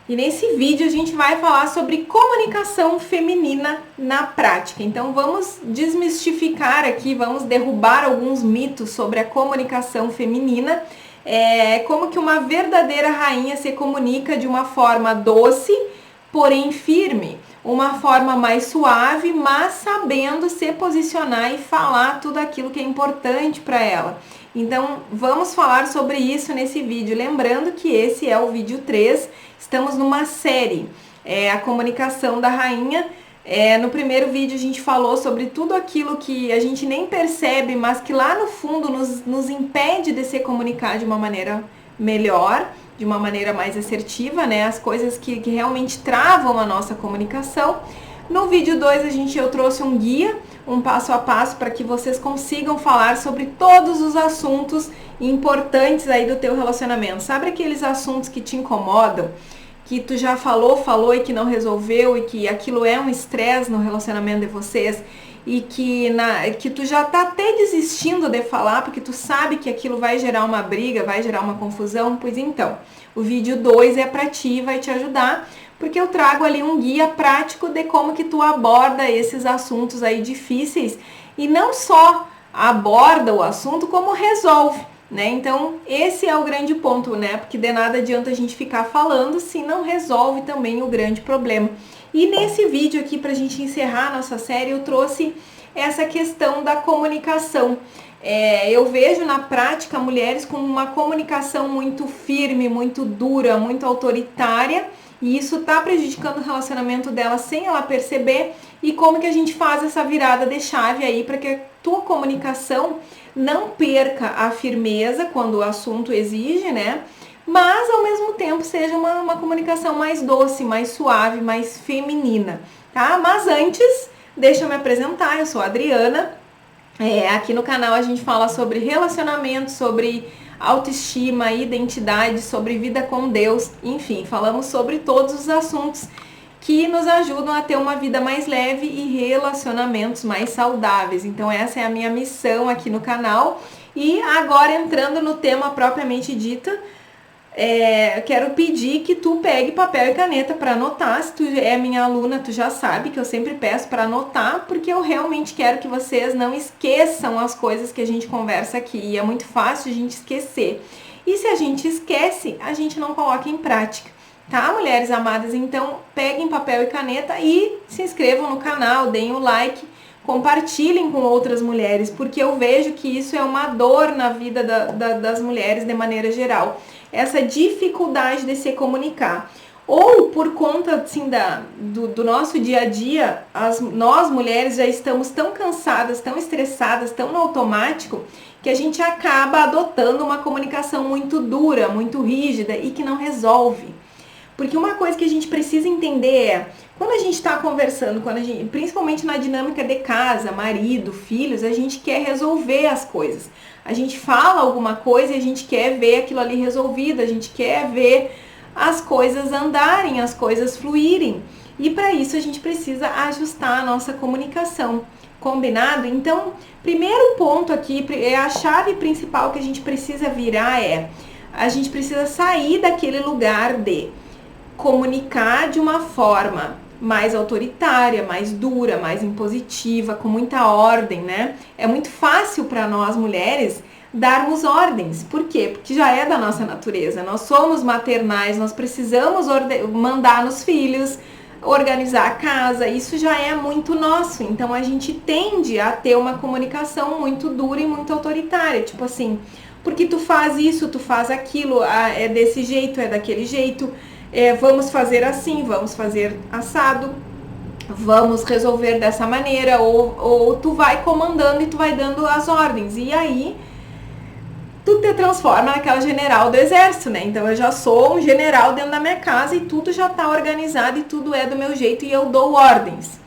E nesse vídeo a gente vai falar sobre comunicação feminina na prática. Então vamos desmistificar aqui, vamos derrubar alguns mitos sobre a comunicação feminina. Como que uma verdadeira rainha se comunica de uma forma doce, porém firme. Uma forma mais suave, mas sabendo se posicionar e falar tudo aquilo que é importante para ela. Então, vamos falar sobre isso nesse vídeo. Lembrando que esse é o vídeo 3, estamos numa série, a comunicação da rainha. No primeiro vídeo a gente falou sobre tudo aquilo que a gente nem percebe, mas que lá no fundo nos impede de se comunicar de uma maneira melhor, de uma maneira mais assertiva, né? As coisas que realmente travam a nossa comunicação. No vídeo 2 eu trouxe um guia, um passo a passo para que vocês consigam falar sobre todos os assuntos importantes aí do teu relacionamento. Sabe aqueles assuntos que te incomodam, que tu já falou e que não resolveu e que aquilo é um estresse no relacionamento de vocês e que tu já tá até desistindo de falar porque tu sabe que aquilo vai gerar uma briga, vai gerar uma confusão? Pois então, o vídeo 2 é para ti, vai te ajudar, porque eu trago ali um guia prático de como que tu aborda esses assuntos aí difíceis e não só aborda o assunto, como resolve, né? Então, esse é o grande ponto, né? Porque de nada adianta a gente ficar falando se não resolve também o grande problema. E nesse vídeo aqui, pra gente encerrar a nossa série, eu trouxe essa questão da comunicação. Eu vejo na prática mulheres com uma comunicação muito firme, muito dura, muito autoritária, e isso tá prejudicando o relacionamento dela sem ela perceber. E como que a gente faz essa virada de chave aí para que a tua comunicação não perca a firmeza quando o assunto exige, né? Mas ao mesmo tempo seja uma comunicação mais doce, mais suave, mais feminina, tá? Mas antes, deixa eu me apresentar, eu sou a Adriana. Aqui no canal a gente fala sobre relacionamento, sobre autoestima, identidade, sobre vida com Deus, enfim, falamos sobre todos os assuntos que nos ajudam a ter uma vida mais leve e relacionamentos mais saudáveis. Então essa é a minha missão aqui no canal. E agora entrando no tema propriamente dito, quero pedir que tu pegue papel e caneta para anotar. Se tu é minha aluna, tu já sabe que eu sempre peço para anotar, porque eu realmente quero que vocês não esqueçam as coisas que a gente conversa aqui. E é muito fácil a gente esquecer. E se a gente esquece, a gente não coloca em prática. Tá, mulheres amadas? Então, peguem papel e caneta e se inscrevam no canal, deem o like, compartilhem com outras mulheres, porque eu vejo que isso é uma dor na vida das mulheres de maneira geral. Essa dificuldade de se comunicar. Ou por conta assim, do nosso dia a dia, nós mulheres já estamos tão cansadas, tão estressadas, tão no automático, que a gente acaba adotando uma comunicação muito dura, muito rígida e que não resolve. Porque uma coisa que a gente precisa entender quando a gente está conversando, principalmente na dinâmica de casa, marido, filhos, a gente quer resolver as coisas. A gente fala alguma coisa e a gente quer ver aquilo ali resolvido, a gente quer ver as coisas andarem, as coisas fluírem. E para isso a gente precisa ajustar a nossa comunicação. Combinado? Então, primeiro ponto aqui, a chave principal que a gente precisa virar a gente precisa sair daquele lugar de comunicar de uma forma mais autoritária, mais dura, mais impositiva, com muita ordem, né? É muito fácil para nós mulheres darmos ordens. Por quê? Porque já é da nossa natureza. Nós somos maternais, nós precisamos mandar nos filhos, organizar a casa, isso já é muito nosso. Então a gente tende a ter uma comunicação muito dura e muito autoritária, tipo assim, porque tu faz isso, tu faz aquilo, é desse jeito, é daquele jeito. Vamos fazer assim, vamos fazer assado, vamos resolver dessa maneira, ou tu vai comandando e tu vai dando as ordens, e aí tu te transforma naquela general do exército, né? Então eu já sou um general dentro da minha casa e tudo já tá organizado e tudo é do meu jeito e eu dou ordens.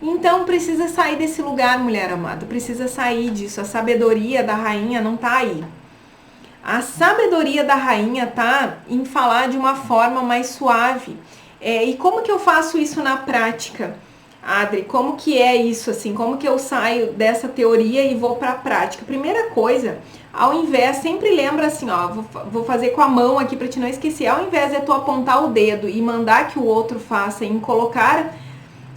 Então precisa sair desse lugar, mulher amada, precisa sair disso. A sabedoria da rainha não tá aí. A sabedoria da rainha tá em falar de uma forma mais suave. E como que eu faço isso na prática? Adri, como que é isso, assim, como que eu saio dessa teoria e vou para a prática? Primeira coisa, ao invés, sempre lembra assim, ó, vou fazer com a mão aqui para te não esquecer, ao invés de tu apontar o dedo e mandar que o outro faça, em colocar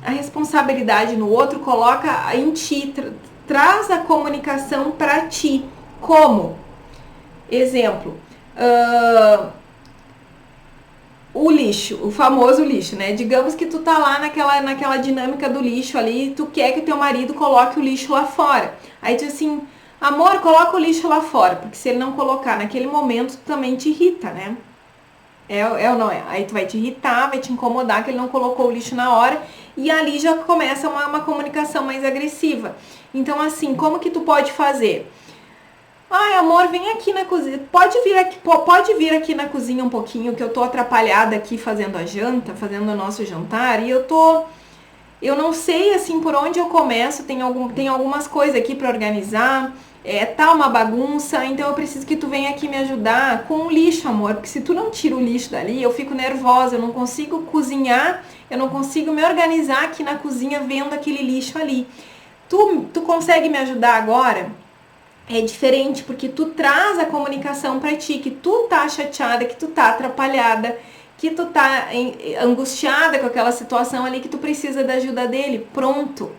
a responsabilidade no outro, coloca em ti, traz a comunicação para ti. Como? Exemplo, o lixo, o famoso lixo, né? Digamos que tu tá lá naquela dinâmica do lixo ali, tu quer que o teu marido coloque o lixo lá fora. Aí tu diz assim, amor, coloca o lixo lá fora, porque se ele não colocar naquele momento, tu também te irrita, né? É ou não é? Aí tu vai te irritar, vai te incomodar que ele não colocou o lixo na hora, e ali já começa uma comunicação mais agressiva. Então, assim, como que tu pode fazer? Ai, amor, vem aqui na cozinha. Pode vir aqui na cozinha um pouquinho, que eu tô atrapalhada aqui fazendo a janta, fazendo o nosso jantar, e eu não sei assim por onde eu começo, tem algumas coisas aqui para organizar, tá uma bagunça, então eu preciso que tu venha aqui me ajudar com o lixo, amor, porque se tu não tira o lixo dali, eu fico nervosa, eu não consigo cozinhar, eu não consigo me organizar aqui na cozinha vendo aquele lixo ali. Tu consegue me ajudar agora? É diferente, porque tu traz a comunicação para ti, que tu tá chateada, que tu tá atrapalhada, que tu tá angustiada com aquela situação ali, que tu precisa da ajuda dele. Pronto.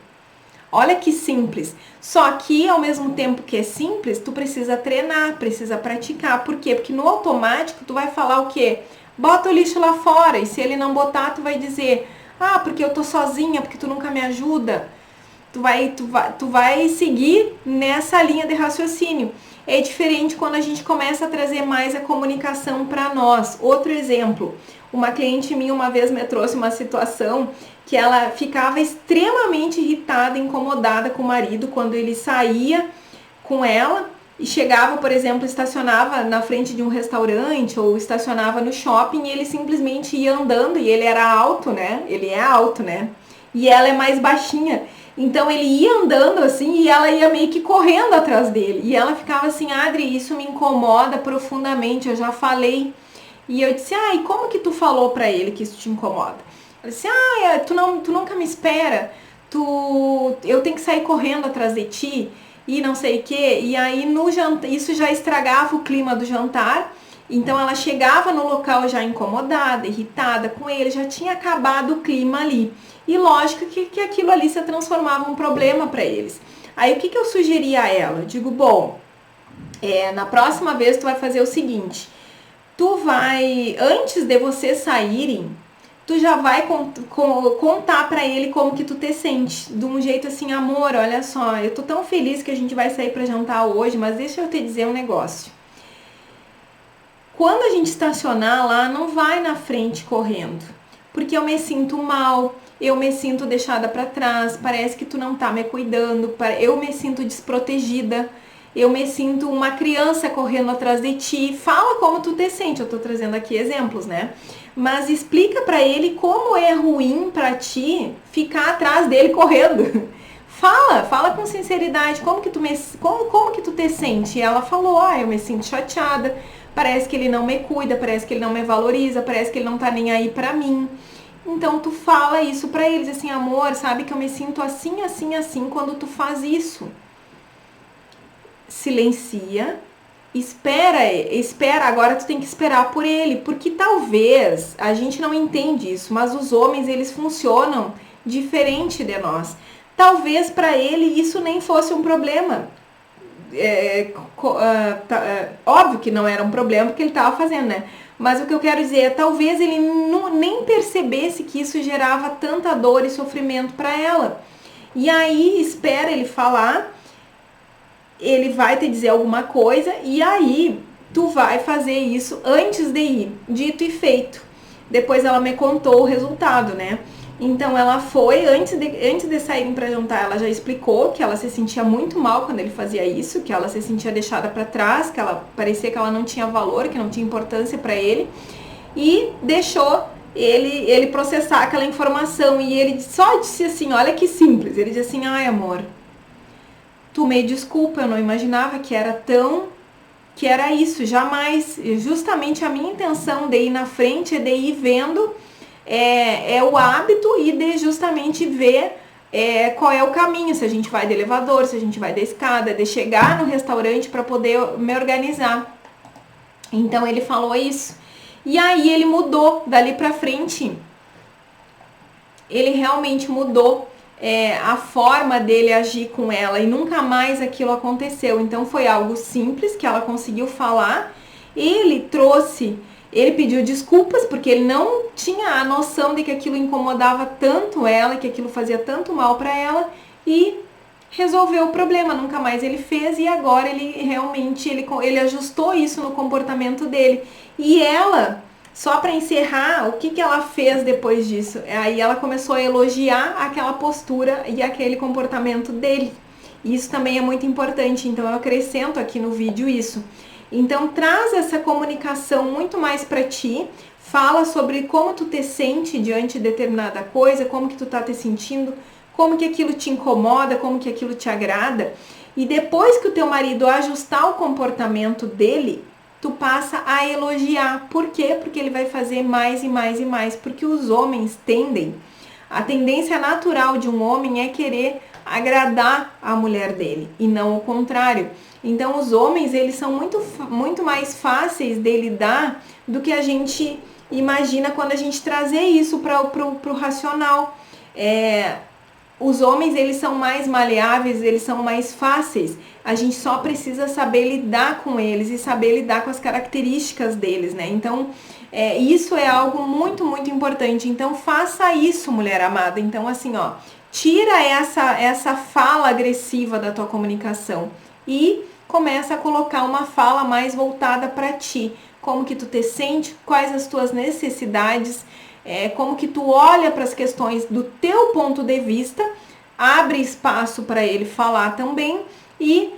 Olha que simples. Só que, ao mesmo tempo que é simples, tu precisa treinar, precisa praticar. Por quê? Porque no automático, tu vai falar o quê? Bota o lixo lá fora. E se ele não botar, tu vai dizer, ah, porque eu tô sozinha, porque tu nunca me ajuda. Tu vai seguir nessa linha de raciocínio. É diferente quando a gente começa a trazer mais a comunicação para nós. Outro exemplo, uma cliente minha uma vez me trouxe uma situação que ela ficava extremamente irritada, incomodada com o marido quando ele saía com ela e chegava, por exemplo, estacionava na frente de um restaurante ou estacionava no shopping e ele simplesmente ia andando e ele era alto, né? Ele é alto, né? E ela é mais baixinha. Então ele ia andando assim e ela ia meio que correndo atrás dele. E ela ficava assim, Adri, isso me incomoda profundamente, eu já falei. E eu disse, e como que tu falou pra ele que isso te incomoda? Ela disse, tu nunca me espera, eu tenho que sair correndo atrás de ti e não sei o quê. E aí no jantar, isso já estragava o clima do jantar. Então ela chegava no local já incomodada, irritada com ele, já tinha acabado o clima ali. E lógico que aquilo ali se transformava em um problema para eles. Aí o que eu sugeri a ela? Eu digo, bom, na próxima vez tu vai fazer o seguinte, antes de vocês saírem, tu já vai contar para ele como que tu te sente, de um jeito assim, amor, olha só, eu tô tão feliz que a gente vai sair para jantar hoje, mas deixa eu te dizer um negócio. Quando a gente estacionar lá, não vai na frente correndo, porque eu me sinto mal, eu me sinto deixada para trás, parece que tu não tá me cuidando, eu me sinto desprotegida, eu me sinto uma criança correndo atrás de ti. Fala como tu te sente, eu tô trazendo aqui exemplos, né? Mas explica para ele como é ruim para ti ficar atrás dele correndo. Fala com sinceridade, como que tu te sente? E ela falou, eu me sinto chateada, parece que ele não me cuida, parece que ele não me valoriza, parece que ele não tá nem aí pra mim. Então tu fala isso pra eles, assim, amor, sabe que eu me sinto assim, assim, assim quando tu faz isso. Silencia, espera, agora tu tem que esperar por ele, porque talvez, a gente não entende isso, mas os homens, eles funcionam diferente de nós. Talvez pra ele isso nem fosse um problema. Óbvio que não era um problema porque ele estava fazendo, né? Mas o que eu quero dizer é, talvez ele nem percebesse que isso gerava tanta dor e sofrimento para ela. E aí, espera ele falar, ele vai te dizer alguma coisa e aí tu vai fazer isso antes de ir, dito e feito. Depois ela me contou o resultado, né? Então ela foi, antes de saírem para jantar, ela já explicou que ela se sentia muito mal quando ele fazia isso, que ela se sentia deixada para trás, que ela parecia que ela não tinha valor, que não tinha importância para ele, e deixou ele processar aquela informação. E ele só disse assim, olha que simples, ele disse assim, amor, tu me desculpa, eu não imaginava que era isso, jamais, justamente a minha intenção de ir na frente é de ir vendo, é o hábito e de justamente ver qual é o caminho, se a gente vai de elevador, se a gente vai da escada, de chegar no restaurante para poder me organizar. Então ele falou isso. E aí ele mudou dali pra frente. Ele realmente mudou a forma dele agir com ela e nunca mais aquilo aconteceu. Então foi algo simples que ela conseguiu falar. Ele pediu desculpas porque ele não tinha a noção de que aquilo incomodava tanto ela, que aquilo fazia tanto mal para ela, e resolveu o problema, nunca mais ele fez, e agora ele realmente ele ajustou isso no comportamento dele. E ela, só para encerrar, o que ela fez depois disso? Aí ela começou a elogiar aquela postura e aquele comportamento dele. Isso também é muito importante, então eu acrescento aqui no vídeo isso. Então traz essa comunicação muito mais para ti, fala sobre como tu te sente diante de determinada coisa, como que tu tá te sentindo, como que aquilo te incomoda, como que aquilo te agrada. E depois que o teu marido ajustar o comportamento dele, tu passa a elogiar. Por quê? Porque ele vai fazer mais e mais e mais. Porque os homens a tendência natural de um homem é querer agradar a mulher dele e não o contrário. Então os homens, eles são muito mais fáceis de lidar do que a gente imagina quando a gente trazer isso para pro racional. Os homens, eles são mais maleáveis, eles são mais fáceis. A gente só precisa saber lidar com eles e saber lidar com as características deles, né? Então, isso é algo muito, muito importante. Então, faça isso, mulher amada. Então, assim, ó, tira essa fala agressiva da tua comunicação e começa a colocar uma fala mais voltada para ti. Como que tu te sente, quais as tuas necessidades, como que tu olha para as questões do teu ponto de vista, abre espaço para ele falar também e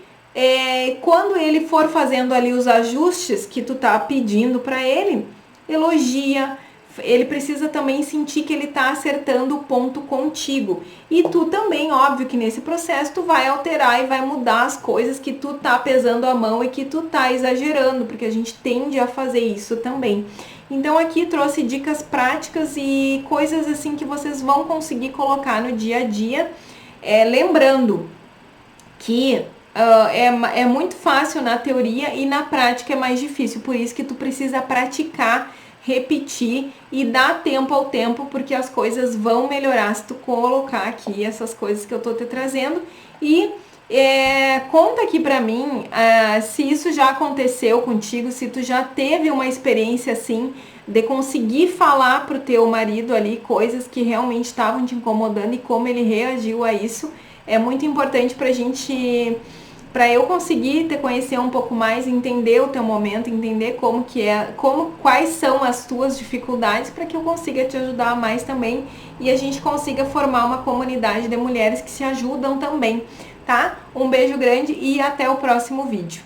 quando ele for fazendo ali os ajustes que tu tá pedindo para ele, elogia. Ele precisa também sentir que ele tá acertando o ponto contigo. E tu também, óbvio que nesse processo tu vai alterar e vai mudar as coisas que tu tá pesando a mão e que tu tá exagerando, porque a gente tende a fazer isso também. Então aqui trouxe dicas práticas e coisas assim que vocês vão conseguir colocar no dia a dia. Lembrando que é muito fácil na teoria e na prática é mais difícil. Por isso que tu precisa praticar, repetir e dar tempo ao tempo, porque as coisas vão melhorar se tu colocar aqui essas coisas que eu tô te trazendo. E conta aqui pra mim se isso já aconteceu contigo, se tu já teve uma experiência assim de conseguir falar pro teu marido ali coisas que realmente estavam te incomodando e como ele reagiu a isso. É muito importante para eu conseguir te conhecer um pouco mais, entender o teu momento, entender quais são as tuas dificuldades, para que eu consiga te ajudar mais também e a gente consiga formar uma comunidade de mulheres que se ajudam também, tá? Um beijo grande e até o próximo vídeo.